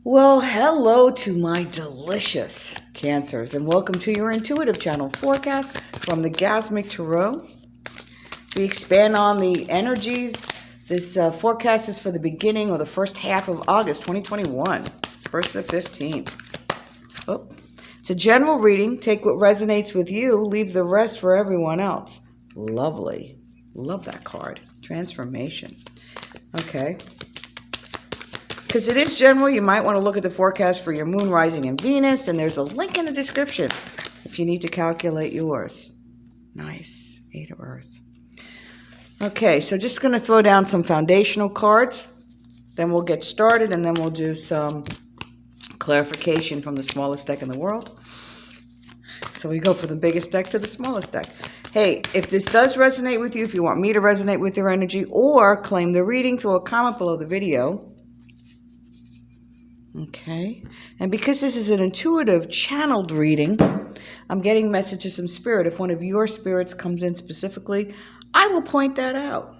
Well, hello to my delicious Cancers, and welcome to your intuitive channel forecast from the Gasmic Tarot. We expand on the energies. This forecast is for the beginning or the first half of August 2021, 1st to 15th. Oh, it's a general reading. Take what resonates with you, leave the rest for everyone else. Lovely. Love that card. Transformation. Okay. Because it is general, you might want to look at the forecast for your moon, rising, and Venus, and there's a link in the description if you need to calculate yours. Nice. 8 of Earth. Okay, so just going to throw down some foundational cards. Then we'll get started, and then we'll do some clarification from the smallest deck in the world. So we go from the biggest deck to the smallest deck. Hey, if this does resonate with you, if you want me to resonate with your energy, or claim the reading, throw a comment below the video. Okay, and because this is an intuitive channeled reading, I'm getting messages from spirit. If one of your spirits comes in specifically, I will point that out.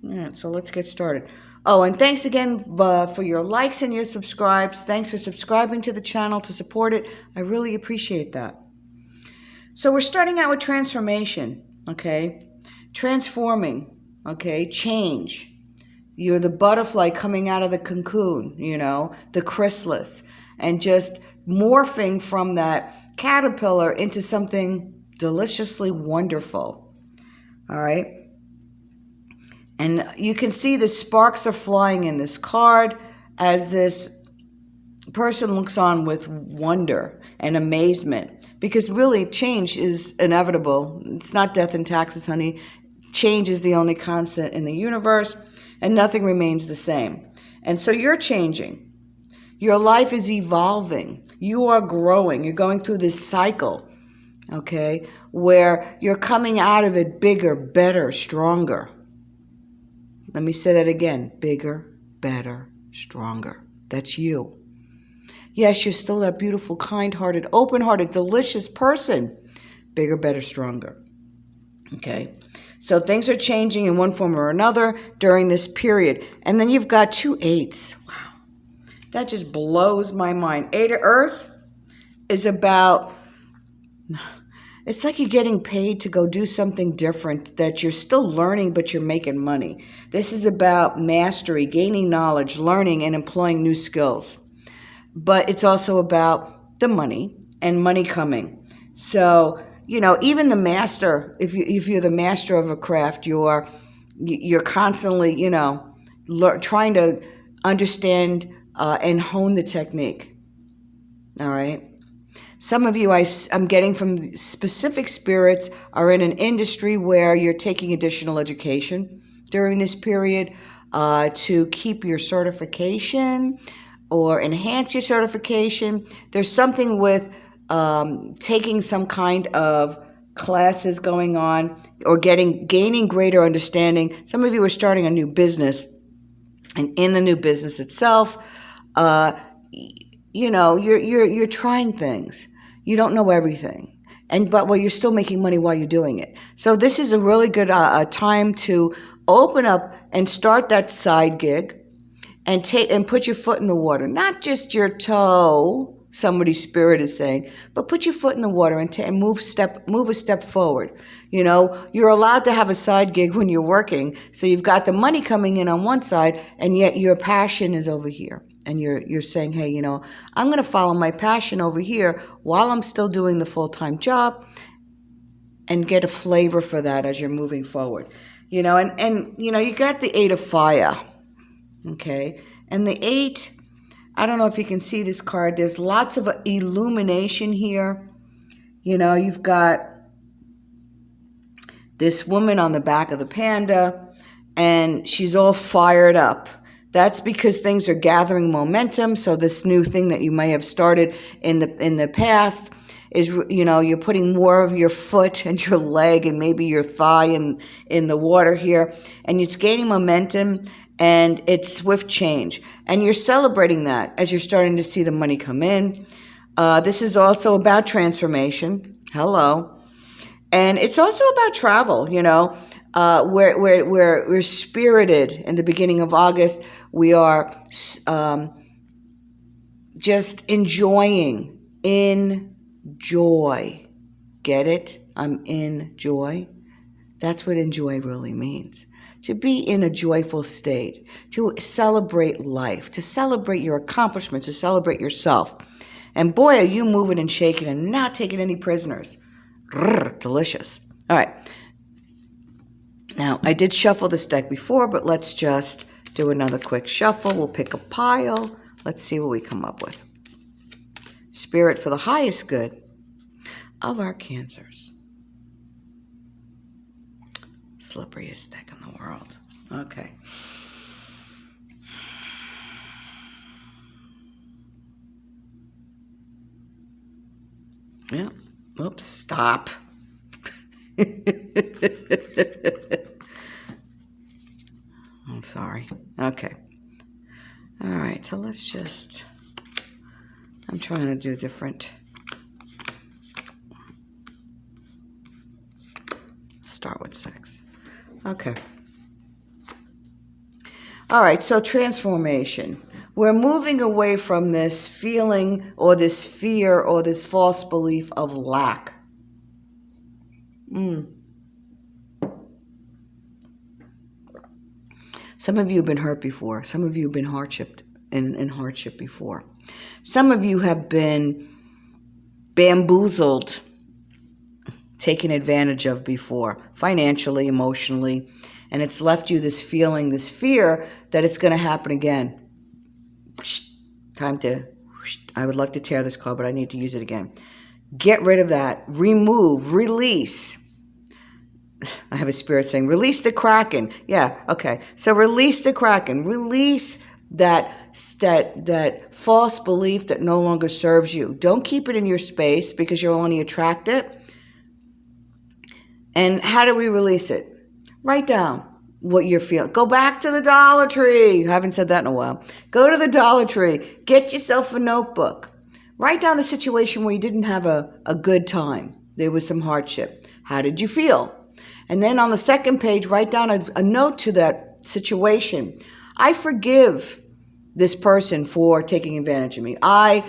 All right, so let's get started. Oh, and thanks again for your likes and your subscribes. Thanks for subscribing to the channel to support it. I really appreciate that. So we're starting out with transformation, okay? Transforming, okay? Change. You're the butterfly coming out of the cocoon, the chrysalis, and just morphing from that caterpillar into something deliciously wonderful. All right. And you can see the sparks are flying in this card as this person looks on with wonder and amazement, because really change is inevitable. It's not death and taxes, honey. Change is the only constant in the universe. And nothing remains the same. And so you're changing. Your life is evolving. You are growing. You're going through this cycle, okay, where you're coming out of it bigger, better, stronger. Let me say that again. Bigger, better, stronger. That's you. Yes, you're still that beautiful, kind-hearted, open-hearted, delicious person. Bigger, better, stronger. Okay. So things are changing in one form or another during this period. And then you've got 2 8s. Wow. That just blows my mind. 8 of Earth is about, it's like you're getting paid to go do something different that you're still learning, but you're making money. This is about mastery, gaining knowledge, learning, and employing new skills. But it's also about the money and money coming. So, even the master, if you're the master of a craft, you're constantly, trying to understand and hone the technique. All right. Some of you, I'm getting from specific spirits, are in an industry where you're taking additional education during this period to keep your certification or enhance your certification. There's something with taking some kind of classes going on or gaining greater understanding. Some of you are starting a new business, and in the new business itself, you're trying things. You don't know everything, but you're still making money while you're doing it. So this is a really good time to open up and start that side gig and put your foot in the water, not just your toe. Somebody's spirit is saying, but put your foot in the water and move a step forward. You're allowed to have a side gig when you're working. So you've got the money coming in on one side, and yet your passion is over here. And you're saying, hey, I'm going to follow my passion over here while I'm still doing the full-time job, and get a flavor for that as you're moving forward. You got the 8 of Fire. Okay. And the 8, I don't know if you can see this card. There's lots of illumination here. You've got this woman on the back of the panda, and she's all fired up. That's because things are gathering momentum. So this new thing that you may have started in the past is, you're putting more of your foot and your leg and maybe your thigh in the water here, and it's gaining momentum. And it's swift change. And you're celebrating that as you're starting to see the money come in. This is also about transformation. Hello. And it's also about travel, we're spirited in the beginning of August. We are just enjoying. Enjoy. Get it? I'm in joy. That's what enjoy really means. To be in a joyful state, to celebrate life, to celebrate your accomplishments, to celebrate yourself. And boy, are you moving and shaking and not taking any prisoners. Grrr, delicious. All right. Now, I did shuffle this deck before, but let's just do another quick shuffle. We'll pick a pile. Let's see what we come up with. Spirit for the highest good of our Cancers. Slipperiest deck in the world. Okay. Yeah. Oops. Stop. I'm sorry. Okay. All right. So let's just... I'm trying to do different... Start with 6. Okay. All right, so transformation. We're moving away from this feeling or this fear or this false belief of lack. Some of you have been hurt before. Some of you have been in hardship before. Some of you have been bamboozled, taken advantage of before, financially, emotionally, and it's left you this feeling, this fear that it's going to happen again. Time to, I would like to tear this card, but I need to use it again. Get rid of that. Remove, release. I have a spirit saying, release the Kraken. Yeah, okay. So release the Kraken. Release that false belief that no longer serves you. Don't keep it in your space because you'll only attract it. And how do we release it? Write down what you're feeling. Go back to the Dollar Tree. I haven't said that in a while. Go to the Dollar Tree. Get yourself a notebook. Write down the situation where you didn't have a good time. There was some hardship. How did you feel? And then on the second page, write down a note to that situation. I forgive this person for taking advantage of me. I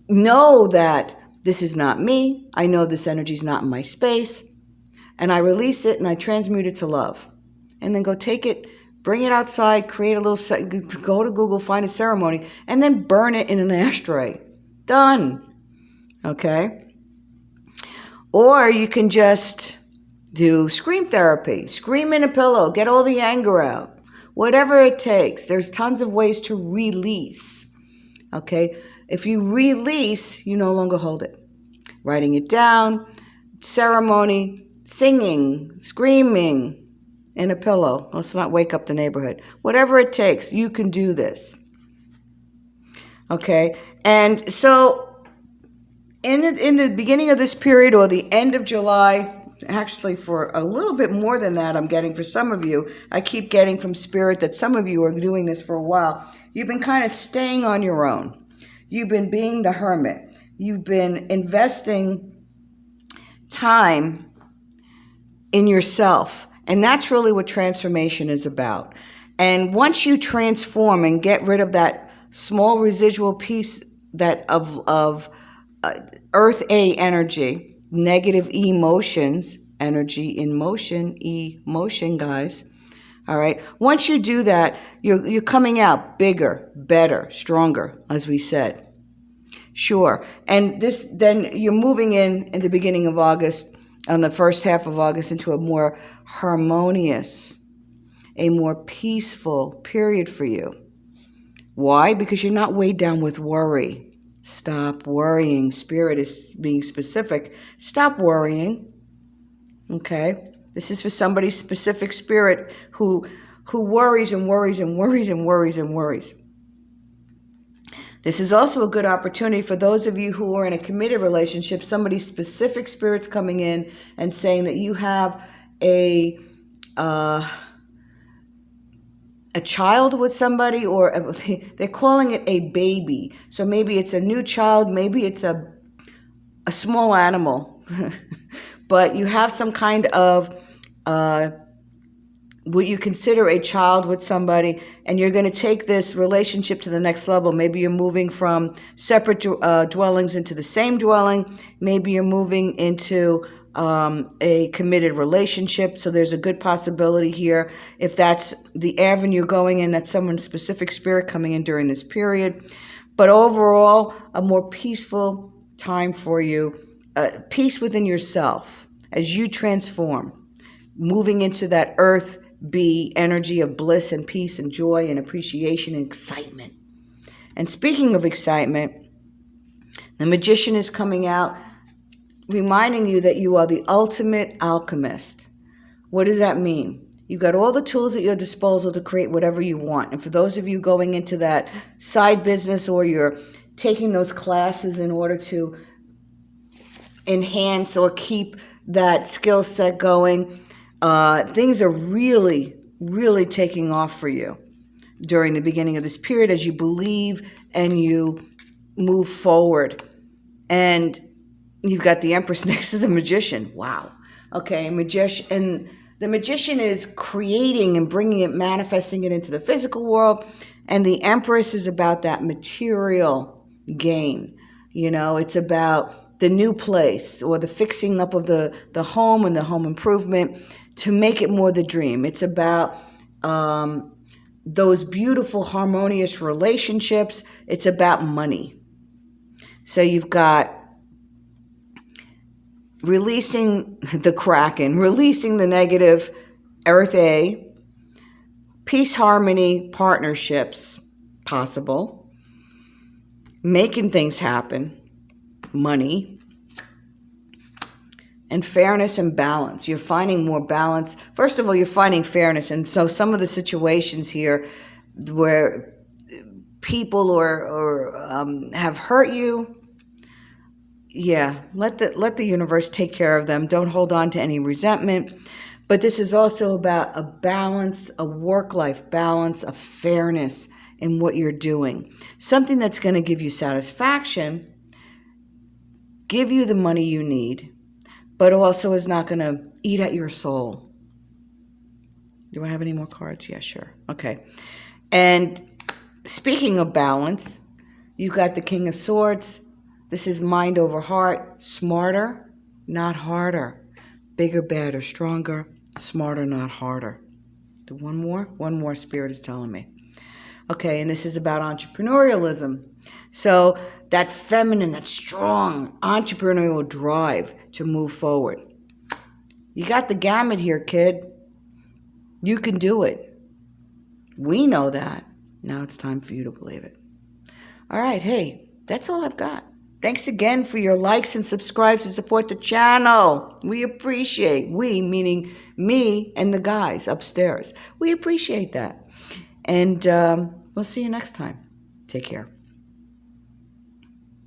know that this is not me. I know this energy is not in my space. And I release it and I transmute it to love. And then go take it, bring it outside, create a little, go to Google, find a ceremony, and then burn it in an ashtray. Done. Okay? Or you can just do scream therapy. Scream in a pillow. Get all the anger out. Whatever it takes. There's tons of ways to release. Okay? If you release, you no longer hold it. Writing it down, ceremony, singing, screaming in a pillow. Let's not wake up the neighborhood. Whatever it takes, you can do this. Okay? And so in the beginning of this period or the end of July, actually for a little bit more than that I'm getting for some of you, I keep getting from Spirit that some of you are doing this for a while. You've been kind of staying on your own. You've been being the hermit. You've been investing time in yourself. And that's really what transformation is about. And once you transform and get rid of that small residual piece that of Earth A energy, negative emotions, energy in motion, emotion, guys. All right. Once you do that, you're coming out bigger, better, stronger, as we said. Sure. And then you're moving in the beginning of August, on the first half of August, into a more harmonious, a more peaceful period for you. Why? Because you're not weighed down with worry. Stop worrying. Spirit is being specific. Stop worrying. Okay? This is for somebody's specific spirit who worries and worries and worries and worries and worries. This is also a good opportunity for those of you who are in a committed relationship, somebody's specific spirit's coming in and saying that you have a child with somebody, or they're calling it a baby. So maybe it's a new child, maybe it's a small animal, but you have some kind of what you consider a child with somebody, and you're going to take this relationship to the next level. Maybe you're moving from separate dwellings into the same dwelling. Maybe you're moving into a committed relationship. So there's a good possibility here. If that's the avenue going in, that's someone's specific spirit coming in during this period. But overall, a more peaceful time for you, peace within yourself as you transform, moving into that earth be energy of bliss and peace and joy and appreciation and excitement. And speaking of excitement, the Magician is coming out, reminding you that you are the ultimate alchemist. What does that mean? You've got all the tools at your disposal to create whatever you want. And for those of you going into that side business, or you're taking those classes in order to enhance or keep that skill set going, things are really, really taking off for you during the beginning of this period as you believe and you move forward. And you've got the Empress next to the Magician. Wow. Okay, and the Magician is creating and bringing it, manifesting it into the physical world. And the Empress is about that material gain. It's about the new place or the fixing up of the home and the home improvement to make it more the dream. It's about those beautiful, harmonious relationships. It's about money. So you've got releasing the Kraken, releasing the negative, Earth A, peace, harmony, partnerships, possible, making things happen, money, and fairness and balance. You're finding more balance. First of all, you're finding fairness. And so some of the situations here where people or have hurt you, let the universe take care of them. Don't hold on to any resentment. But this is also about a balance, a work-life balance, a fairness in what you're doing. Something that's going to give you satisfaction, give you the money you need, but also is not going to eat at your soul. Do I have any more cards? Yeah, sure. Okay. And speaking of balance, you've got the King of Swords. This is mind over heart, smarter, not harder. Bigger, better, stronger, smarter, not harder. One more Spirit is telling me. Okay, and this is about entrepreneurialism. So that feminine, that strong entrepreneurial drive to move forward. You got the gamut here, kid. You can do it. We know that. Now it's time for you to believe it. All right, hey, that's all I've got. Thanks again for your likes and subscribes to support the channel. We appreciate, we meaning me and the guys upstairs. We appreciate that. And we'll see you next time. Take care.